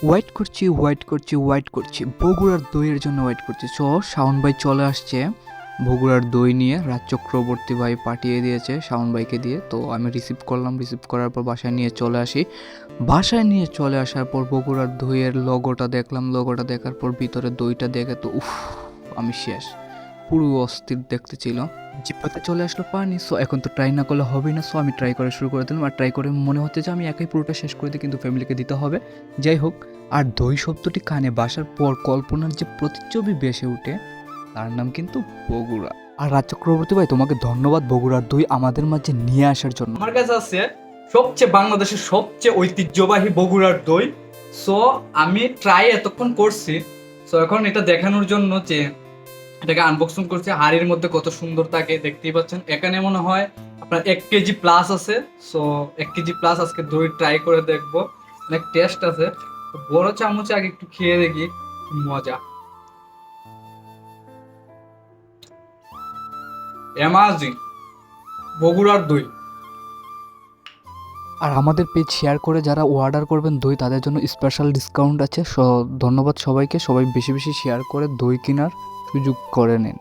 Wait করছি বগুড়ার দইয়ের জন্য ওয়েট করছি। সো শাওন ভাই চলে আসছে বগুড়ার দই নিয়ে। রাজ চক্রবর্তী ভাই পাঠিয়ে দিয়েছে শাওন ভাইকে দিয়ে, তো আমি রিসিভ করলাম। রিসিভ করার পর বাসায় নিয়ে চলে আসি। বাসায় নিয়ে চলে আসার পর বগুড়ার দইয়ের লোগোটা দেখলাম। লোগোটা দেখার পর ভিতরে দইটা দেখে তো উফ, আমি শেষ। পুরো অস্থির দেখতে ছিল। জিব্বাতে চলে আসলো পানি। সো এখন তো ট্রাই না করলে হবেই না। সো আমি ট্রাই করা শুরু করে দিলাম। আর ট্রাই করে মনে হচ্ছে যে আমি একাই পুরোটা শেষ করে দিই, কিন্তু ফ্যামিলিকে দিতে হবে। যাই হোক, আর দই শব্দটি কানে বাসার পর কল্পনার যে প্রতিচ্ছবি ভেসে ওঠে, তার নাম কিন্তু বগুড়া। আর রাজ চক্রবর্তী ভাই, তোমাকে ধন্যবাদ বগুড়ার দই আমাদের মাঝে নিয়ে আসার জন্য। আমার কাছে আছে বাংলাদেশের সবচেয়ে ঐতিহ্যবাহী বগুড়ার দই। সো আমি ট্রাই এতক্ষণ করছি। সো এখন এটা দেখানোর জন্য যে এটাকে আনবক্সিং করছি, হাড়ির মধ্যে কত সুন্দর থাকে দেখতেই পাচ্ছেন। এখানে মনে হয় আপনার 1 কেজি প্লাস আছে। সো 1 কেজি প্লাস আজকে দই ট্রাই করে দেখবো, অনেক টেস্ট আছে। বড় চামচে আগে একটু খেয়ে দেখি, মজা অ্যামাজিং বগুড়ার দই। আর আমাদের পেজ শেয়ার করে যারা অর্ডার করবেন দই, তাদের জন্য স্পেশাল ডিসকাউন্ট আছে। ধন্যবাদ সবাইকে। সবাই বেশি বেশি শেয়ার করে দই কেনার সুযোগ করে নিন।